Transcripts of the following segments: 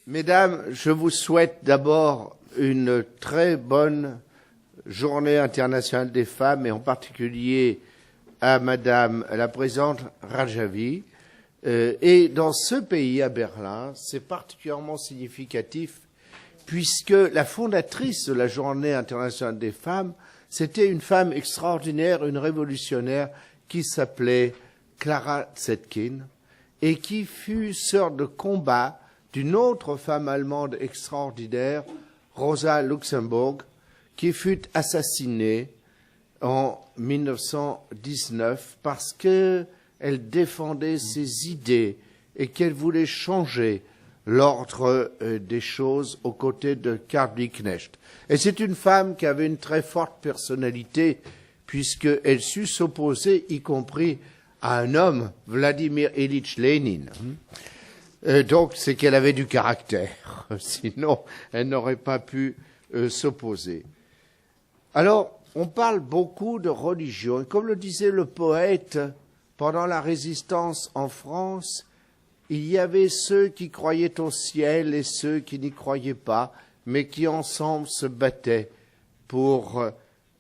Mesdames, je vous souhaite d'abord une très bonne journée internationale des femmes et en particulier à Madame la présidente Rajavi. Et dans ce pays, à Berlin, c'est particulièrement significatif puisque la fondatrice de la journée internationale des femmes, c'était une femme extraordinaire, une révolutionnaire qui s'appelait Clara Zetkin et qui fut sœur de combat d'une autre femme allemande extraordinaire, Rosa Luxemburg, qui fut assassinée en 1919 parce qu'elle défendait ses idées et qu'elle voulait changer l'ordre des choses aux côtés de Karl Liebknecht. Et c'est une femme qui avait une très forte personnalité puisqu'elle sut s'opposer, y compris à un homme, Vladimir Ilitch Lénine. Donc, c'est qu'elle avait du caractère. Sinon, elle n'aurait pas pu s'opposer. Alors, on parle beaucoup de religion. Et comme le disait le poète, pendant la résistance en France, il y avait ceux qui croyaient au ciel et ceux qui n'y croyaient pas, mais qui ensemble se battaient pour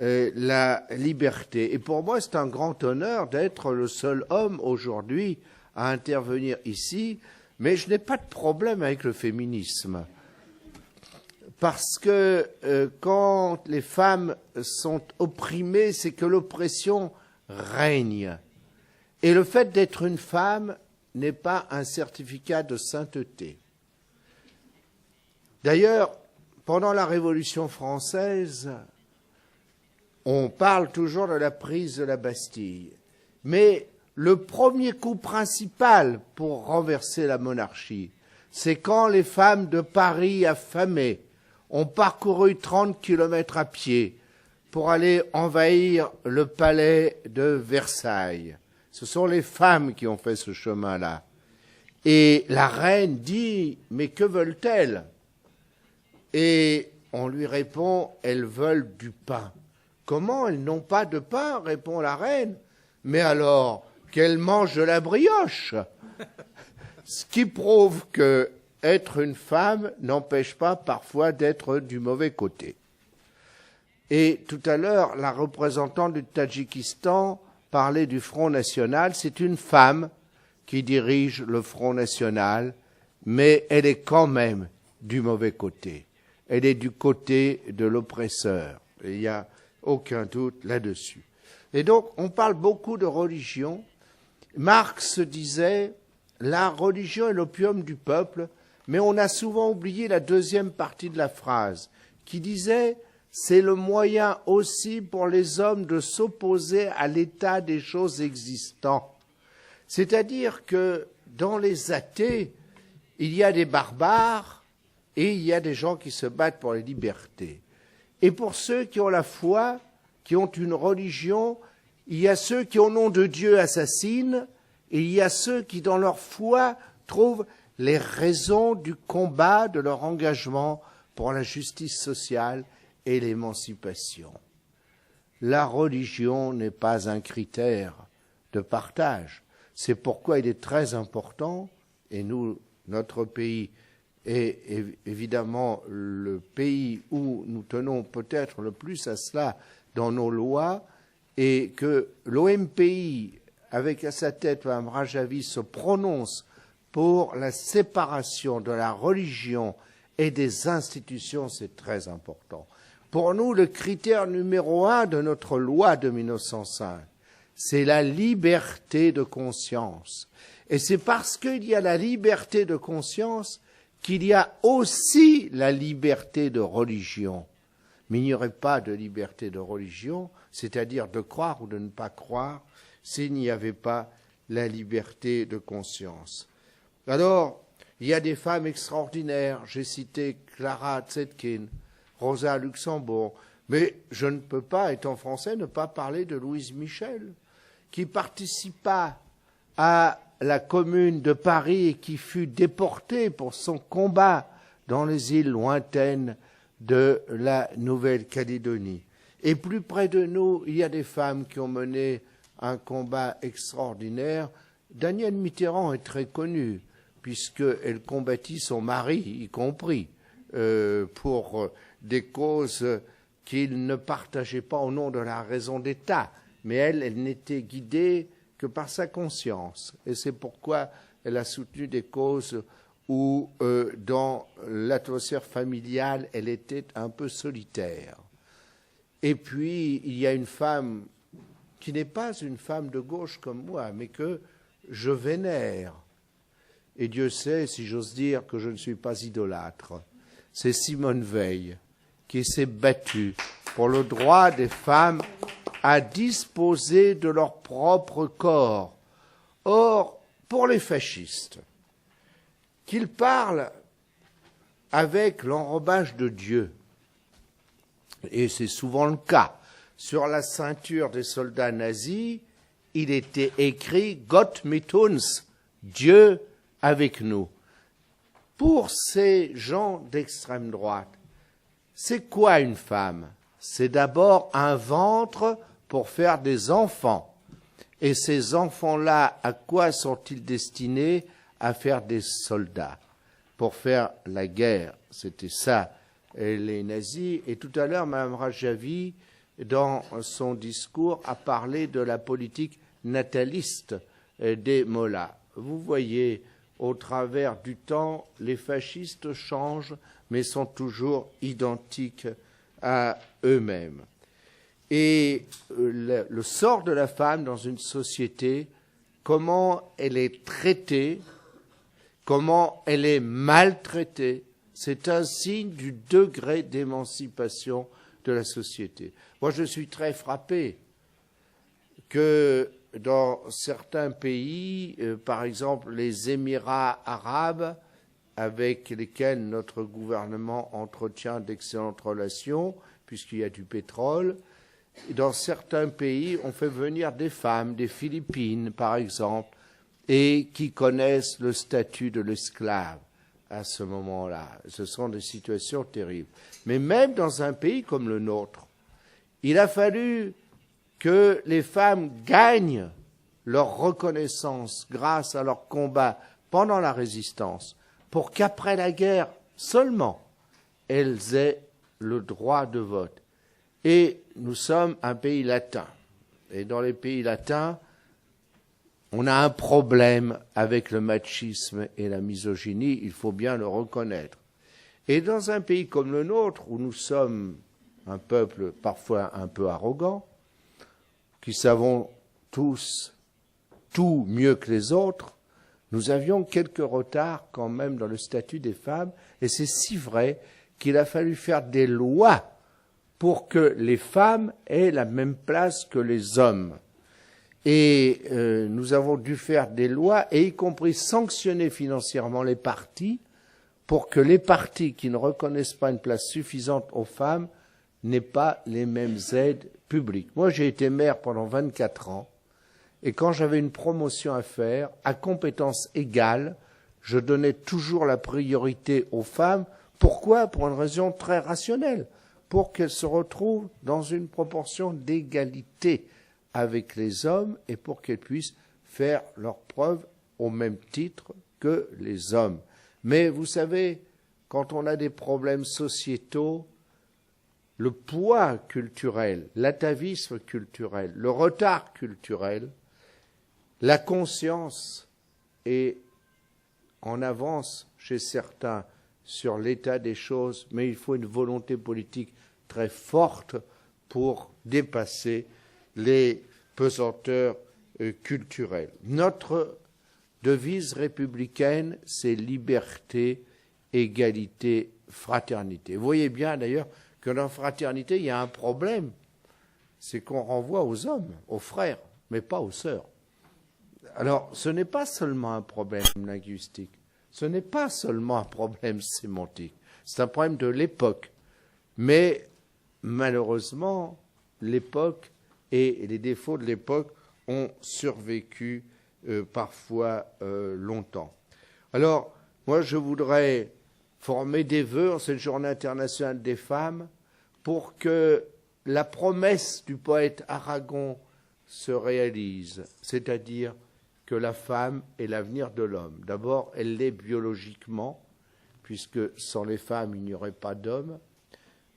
la liberté. Et pour moi, c'est un grand honneur d'être le seul homme aujourd'hui à intervenir ici, mais je n'ai pas de problème avec le féminisme. Parce que quand les femmes sont opprimées, c'est que l'oppression règne. Et le fait d'être une femme n'est pas un certificat de sainteté. D'ailleurs, pendant la Révolution française, on parle toujours de la prise de la Bastille. Mais le premier coup principal pour renverser la monarchie, c'est quand les femmes de Paris affamées ont parcouru 30 kilomètres à pied pour aller envahir le palais de Versailles. Ce sont les femmes qui ont fait ce chemin-là. Et la reine dit « Mais que veulent-elles » Et on lui répond « Elles veulent du pain ». « Comment elles n'ont pas de pain » répond la reine. « Mais alors, qu'elles mangent de la brioche !» Ce qui prouve que être une femme n'empêche pas parfois d'être du mauvais côté. Et tout à l'heure, la représentante du Tadjikistan parlait du Front National. C'est une femme qui dirige le Front National, mais elle est quand même du mauvais côté. Elle est du côté de l'oppresseur. Il n'y a aucun doute là-dessus. Et donc, on parle beaucoup de religion. Marx disait « La religion est l'opium du peuple », mais on a souvent oublié la deuxième partie de la phrase, qui disait « C'est le moyen aussi pour les hommes de s'opposer à l'état des choses existants ». C'est-à-dire que dans les athées, il y a des barbares et il y a des gens qui se battent pour les libertés. Et pour ceux qui ont la foi, qui ont une religion, il y a ceux qui, au nom de Dieu, assassinent, et il y a ceux qui, dans leur foi, trouvent les raisons du combat, de leur engagement pour la justice sociale et l'émancipation. La religion n'est pas un critère de partage. C'est pourquoi il est très important, et nous, notre pays est évidemment le pays où nous tenons peut-être le plus à cela dans nos lois, et que l'OMPI, avec à sa tête Mme Rajavi, se prononce pour la séparation de la religion et des institutions, c'est très important. Pour nous, le critère numéro 1 de notre loi de 1905, c'est la liberté de conscience. Et c'est parce qu'il y a la liberté de conscience qu'il y a aussi la liberté de religion. Mais il n'y aurait pas de liberté de religion, c'est-à-dire de croire ou de ne pas croire, s'il n'y avait pas la liberté de conscience. Alors, il y a des femmes extraordinaires. J'ai cité Clara Zetkin, Rosa Luxemburg, mais je ne peux pas, étant français, ne pas parler de Louise Michel, qui participa à la Commune de Paris et qui fut déportée pour son combat dans les îles lointaines de la Nouvelle-Calédonie. Et plus près de nous, il y a des femmes qui ont mené un combat extraordinaire. Danielle Mitterrand est très connue. puisqu'elle combattit son mari, y compris, pour des causes qu'il ne partageait pas au nom de la raison d'État. Mais elle n'était guidée que par sa conscience. Et c'est pourquoi elle a soutenu des causes où, dans l'atmosphère familiale, elle était un peu solitaire. Et puis, il y a une femme qui n'est pas une femme de gauche comme moi, mais que je vénère. Et Dieu sait, si j'ose dire, que je ne suis pas idolâtre. C'est Simone Veil qui s'est battue pour le droit des femmes à disposer de leur propre corps. Or, pour les fascistes, qu'ils parlent avec l'enrobage de Dieu, et c'est souvent le cas, sur la ceinture des soldats nazis, il était écrit « Gott mit uns », Dieu avec nous. Pour ces gens d'extrême droite, c'est quoi une femme? C'est d'abord un ventre pour faire des enfants. Et ces enfants-là, à quoi sont-ils destinés? À faire des soldats, pour faire la guerre. C'était ça, les nazis. Et tout à l'heure, Mme Rajavi, dans son discours, a parlé de la politique nataliste des mollahs. Vous voyez, au travers du temps, les fascistes changent, mais sont toujours identiques à eux-mêmes. Et le sort de la femme dans une société, comment elle est traitée, comment elle est maltraitée, c'est un signe du degré d'émancipation de la société. Moi, je suis très frappé que dans certains pays, par exemple les Émirats arabes, avec lesquels notre gouvernement entretient d'excellentes relations, puisqu'il y a du pétrole, dans certains pays, on fait venir des femmes, des Philippines, par exemple, et qui connaissent le statut de l'esclave à ce moment-là. Ce sont des situations terribles. Mais même dans un pays comme le nôtre, il a fallu que les femmes gagnent leur reconnaissance grâce à leur combat pendant la résistance, pour qu'après la guerre seulement, elles aient le droit de vote. Et nous sommes un pays latin. Et dans les pays latins, on a un problème avec le machisme et la misogynie, il faut bien le reconnaître. Et dans un pays comme le nôtre, où nous sommes un peuple parfois un peu arrogant, qui savons tous tout mieux que les autres, nous avions quelques retards quand même dans le statut des femmes, et c'est si vrai qu'il a fallu faire des lois pour que les femmes aient la même place que les hommes. Et nous avons dû faire des lois, et y compris sanctionner financièrement les partis, pour que les partis qui ne reconnaissent pas une place suffisante aux femmes n'aient pas les mêmes aides publiques. Moi, j'ai été maire pendant 24 ans, et quand j'avais une promotion à faire, à compétences égales, je donnais toujours la priorité aux femmes. Pourquoi? Pour une raison très rationnelle, pour qu'elles se retrouvent dans une proportion d'égalité avec les hommes et pour qu'elles puissent faire leurs preuves au même titre que les hommes. Mais vous savez, quand on a des problèmes sociétaux, le poids culturel, l'atavisme culturel, le retard culturel, la conscience est en avance chez certains sur l'état des choses, mais il faut une volonté politique très forte pour dépasser les pesanteurs culturelles. Notre devise républicaine, c'est liberté, égalité, fraternité. Vous voyez bien d'ailleurs que dans la fraternité, il y a un problème, c'est qu'on renvoie aux hommes, aux frères, mais pas aux sœurs. Alors, ce n'est pas seulement un problème linguistique, ce n'est pas seulement un problème sémantique, c'est un problème de l'époque. Mais malheureusement, l'époque et les défauts de l'époque ont survécu parfois longtemps. Alors, moi, je voudrais former des vœux en cette journée internationale des femmes pour que la promesse du poète Aragon se réalise, c'est-à-dire que la femme est l'avenir de l'homme. D'abord, elle l'est biologiquement, puisque sans les femmes, il n'y aurait pas d'hommes,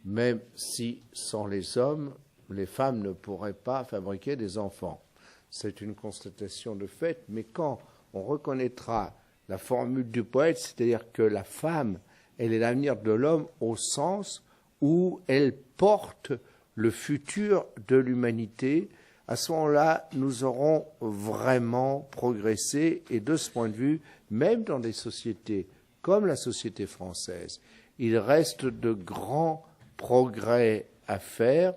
même si sans les hommes, les femmes ne pourraient pas fabriquer des enfants. C'est une constatation de fait, mais quand on reconnaîtra la formule du poète, c'est-à-dire que la femme, elle est l'avenir de l'homme au sens où elle porte le futur de l'humanité, à ce moment-là, nous aurons vraiment progressé. Et de ce point de vue, même dans des sociétés comme la société française, il reste de grands progrès à faire,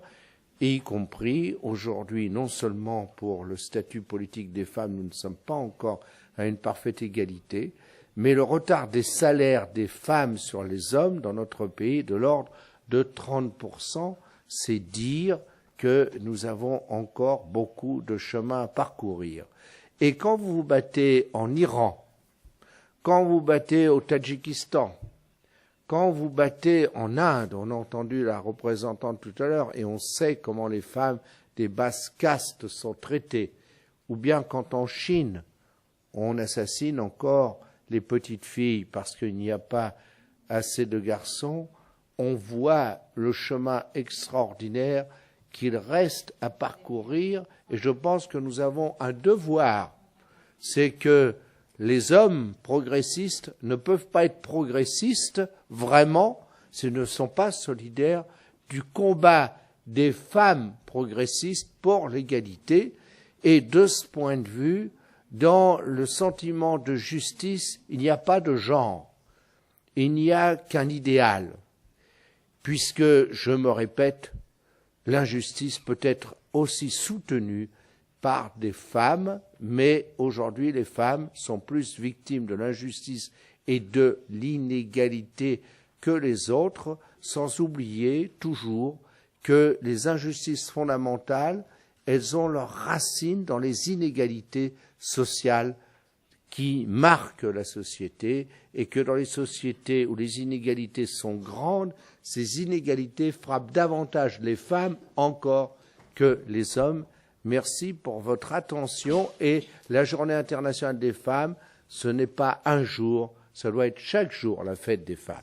y compris aujourd'hui, non seulement pour le statut politique des femmes, nous ne sommes pas encore à une parfaite égalité, mais le retard des salaires des femmes sur les hommes dans notre pays de l'ordre de 30%, c'est dire que nous avons encore beaucoup de chemin à parcourir. Et quand vous vous battez en Iran, quand vous battez au Tadjikistan, quand vous battez en Inde, on a entendu la représentante tout à l'heure, et on sait comment les femmes des basses castes sont traitées, ou bien quand en Chine, on assassine encore les petites filles parce qu'il n'y a pas assez de garçons, on voit le chemin extraordinaire qu'il reste à parcourir, et je pense que nous avons un devoir, c'est que les hommes progressistes ne peuvent pas être progressistes vraiment s'ils ne sont pas solidaires du combat des femmes progressistes pour l'égalité, et de ce point de vue, dans le sentiment de justice, il n'y a pas de genre, il n'y a qu'un idéal, puisque, je me répète, l'injustice peut être aussi soutenue par des femmes, mais aujourd'hui les femmes sont plus victimes de l'injustice et de l'inégalité que les autres, sans oublier toujours que les injustices fondamentales, elles ont leurs racines dans les inégalités sociales qui marquent la société, et que dans les sociétés où les inégalités sont grandes, ces inégalités frappent davantage les femmes encore que les hommes. Merci pour votre attention, et la Journée internationale des femmes, ce n'est pas un jour, ça doit être chaque jour la fête des femmes.